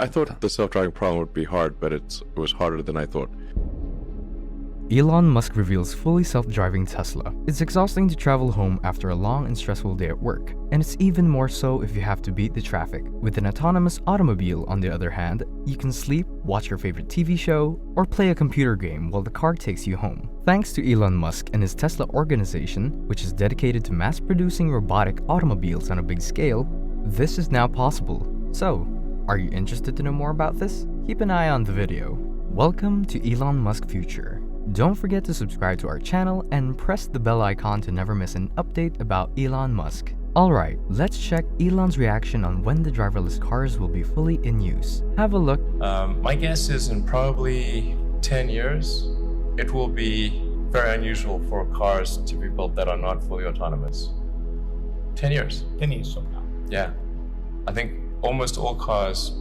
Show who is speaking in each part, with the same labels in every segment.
Speaker 1: I thought the self-driving problem would be hard, but it was harder than I thought.
Speaker 2: Elon Musk reveals fully self-driving Tesla. It's exhausting to travel home after a long and stressful day at work, and it's even more so if you have to beat the traffic. With an autonomous automobile, on the other hand, you can sleep, watch your favorite TV show, or play a computer game while the car takes you home. Thanks to Elon Musk and his Tesla organization, which is dedicated to mass-producing robotic automobiles on a big scale, this is now possible. So, are you interested to know more about this? Keep an eye on the video. Welcome to Elon Musk Future. Don't forget to subscribe to our channel and press the bell icon to never miss an update about Elon Musk. Alright, let's check Elon's reaction on when the driverless cars will be fully in use. Have a look.
Speaker 3: My guess is in probably 10 years, it will be very unusual for cars to be built that are not fully autonomous. 10 years.
Speaker 4: 10 years from now.
Speaker 3: Yeah. I think almost all cars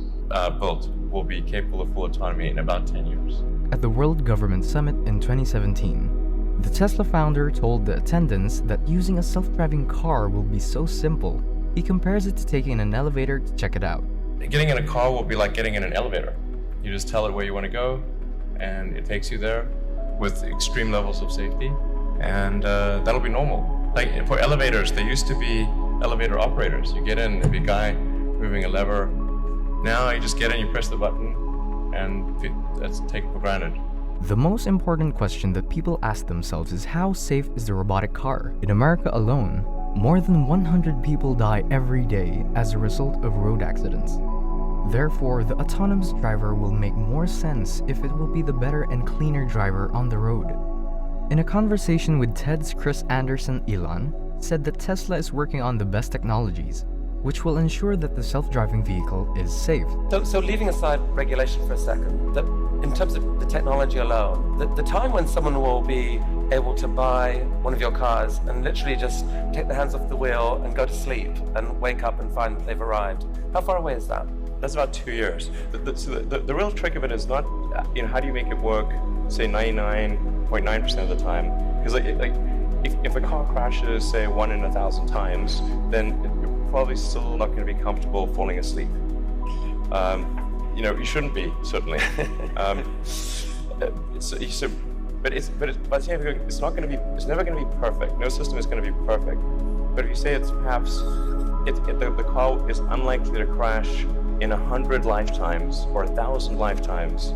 Speaker 3: built will be capable of full autonomy in about 10 years.
Speaker 2: At the World Government Summit in 2017, the Tesla founder told the attendants that using a self-driving car will be so simple. He compares it to taking an elevator to check it out.
Speaker 3: Getting in a car will be like getting in an elevator. You just tell it where you want to go, and it takes you there with extreme levels of safety, and that'll be normal. Like for elevators, there used to be elevator operators. You get in, there'd be a guy moving a lever. Now you just get in, you press the button, and that's taken for granted.
Speaker 2: The most important question that people ask themselves is how safe is the robotic car? In America alone, more than 100 people die every day as a result of road accidents. Therefore, the autonomous driver will make more sense if it will be the better and cleaner driver on the road. In a conversation with TED's Chris Anderson, Elon said that Tesla is working on the best technologies, which will ensure that the self-driving vehicle is safe.
Speaker 4: So leaving aside regulation for a second, that in terms of the technology alone, the time when someone will be able to buy one of your cars and literally just take their hands off the wheel and go to sleep and wake up and find that they've arrived, how far away is that?
Speaker 3: That's about 2 years. The real trick of it is not, how do you make it work, say 99.9% of the time? Because if a car crashes, say 1 in 1,000 times, then you're probably still not going to be comfortable falling asleep. You shouldn't be, certainly. But it's not going to be. It's never going to be perfect. No system is going to be perfect. But if you say it's perhaps, the car is unlikely to crash in 100 lifetimes or 1,000 lifetimes,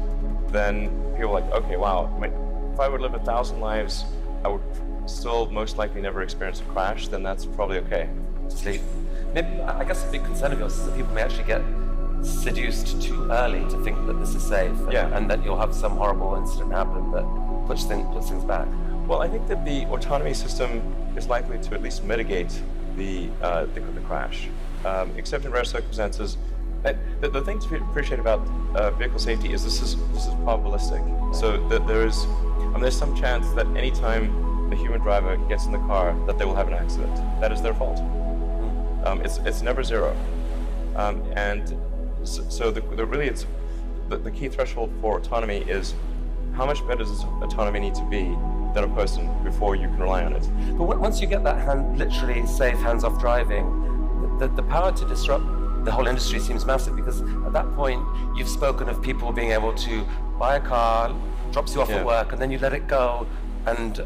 Speaker 3: then people are like, okay, wow. If I would live 1,000 lives, I would still most likely never experience a crash. Then that's probably okay.
Speaker 4: Sleep. Maybe, I guess a big concern of yours is that people may actually get seduced too early to think that this is safe, and that you'll have some horrible incident happen that puts things back.
Speaker 3: Well, I think that the autonomy system is likely to at least mitigate the crash, except in rare circumstances. The thing to appreciate about vehicle safety is this is probabilistic. So that there's some chance that anytime the human driver gets in the car, that they will have an accident. That is their fault. It's never zero, and so the key threshold for autonomy is how much better does autonomy need to be than a person before you can rely on it.
Speaker 4: But once you get that literally safe hands-off driving, the power to disrupt the whole industry seems massive, because at that point you've spoken of people being able to buy a car, drops you off at work, and then you let it go and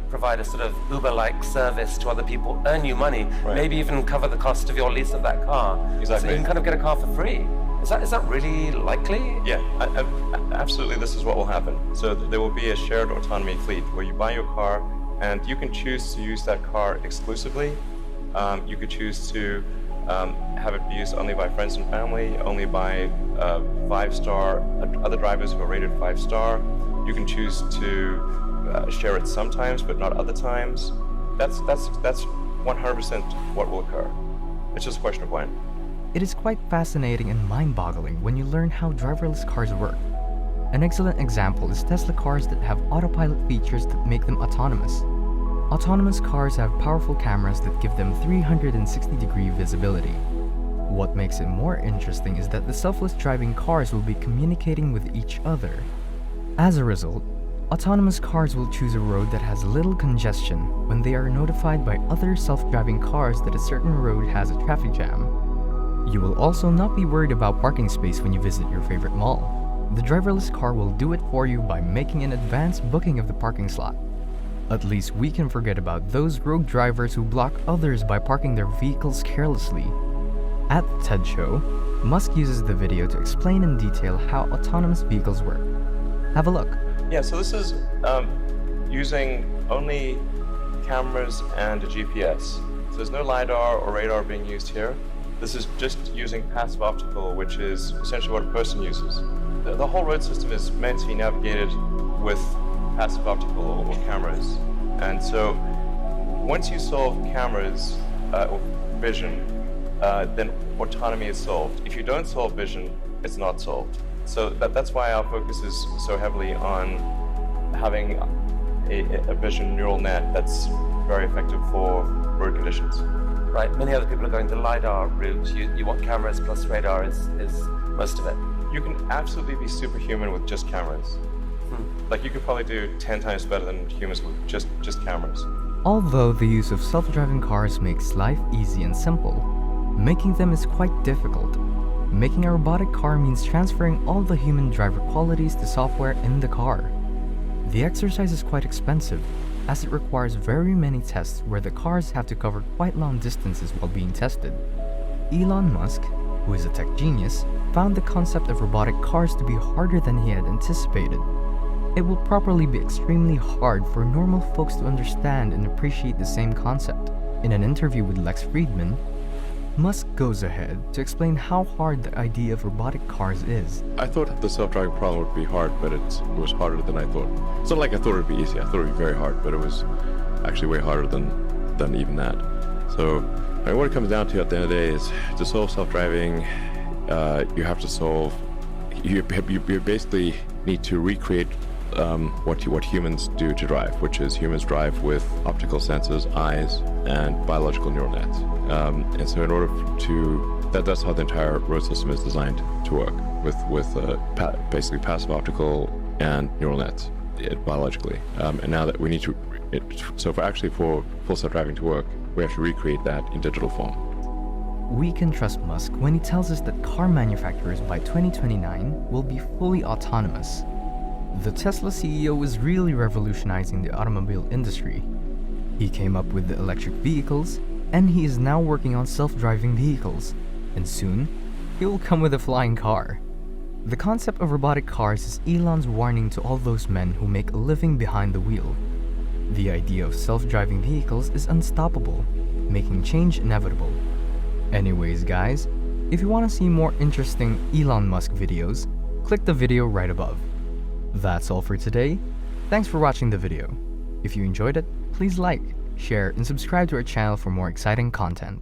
Speaker 4: provide a sort of Uber-like service to other people, earn you money, maybe even cover the cost of your lease of that car.
Speaker 3: Exactly.
Speaker 4: So you can kind of get a car for free. Is that really likely?
Speaker 3: Yeah, absolutely. This is what will happen. So there will be a shared autonomy fleet where you buy your car and you can choose to use that car exclusively. You could choose to have it be used only by friends and family, only by 5-star other drivers who are rated 5-star. You can choose to share it sometimes, but not other times. That's 100% what will occur. It's just a question of when.
Speaker 2: It is quite fascinating and mind-boggling when you learn how driverless cars work. An excellent example is Tesla cars that have autopilot features that make them autonomous. Autonomous cars have powerful cameras that give them 360-degree visibility. What makes it more interesting is that the selfless driving cars will be communicating with each other. As a result, autonomous cars will choose a road that has little congestion when they are notified by other self-driving cars that a certain road has a traffic jam. You will also not be worried about parking space when you visit your favorite mall. The driverless car will do it for you by making an advance booking of the parking slot. At least we can forget about those rogue drivers who block others by parking their vehicles carelessly. At the TED Show, Musk uses the video to explain in detail how autonomous vehicles work. Have a look.
Speaker 3: Yeah, so this is using only cameras and a GPS. So there's no LiDAR or radar being used here. This is just using passive optical, which is essentially what a person uses. The whole road system is meant to be navigated with passive optical or cameras. And so once you solve cameras or vision, then autonomy is solved. If you don't solve vision, it's not solved. So that's why our focus is so heavily on having a vision neural net that's very effective for road conditions.
Speaker 4: Right, many other people are going the LiDAR route. You want cameras plus radar is most of it.
Speaker 3: You can absolutely be superhuman with just cameras. Like you could probably do 10 times better than humans with just cameras.
Speaker 2: Although the use of self-driving cars makes life easy and simple, making them is quite difficult. Making a robotic car means transferring all the human driver qualities to software in the car. The exercise is quite expensive, as it requires very many tests where the cars have to cover quite long distances while being tested. Elon Musk, who is a tech genius, found the concept of robotic cars to be harder than he had anticipated. It will probably be extremely hard for normal folks to understand and appreciate the same concept. In an interview with Lex Friedman, Musk goes ahead to explain how hard the idea of robotic cars is.
Speaker 1: I thought the self-driving problem would be hard, but it was harder than I thought. It's not like I thought it would be easy. I thought it would be very hard, but it was actually way harder than even that. So what it comes down to at the end of the day is to solve self-driving, you have to solve. You basically need to recreate what humans do to drive, which is humans drive with optical sensors, eyes, and biological neural nets. And so in order to, that's how the entire road system is designed to work, with basically passive optical and neural nets, biologically. And now that we need to, so for full self-driving to work, we have to recreate that in digital form.
Speaker 2: We can trust Musk when he tells us that car manufacturers by 2029 will be fully autonomous. The Tesla CEO is really revolutionizing the automobile industry. He came up with the electric vehicles, and he is now working on self-driving vehicles. And soon, he will come with a flying car. The concept of robotic cars is Elon's warning to all those men who make a living behind the wheel. The idea of self-driving vehicles is unstoppable, making change inevitable. Anyways guys, if you want to see more interesting Elon Musk videos, click the video right above. That's all for today. Thanks for watching the video. If you enjoyed it, please like, share, and subscribe to our channel for more exciting content.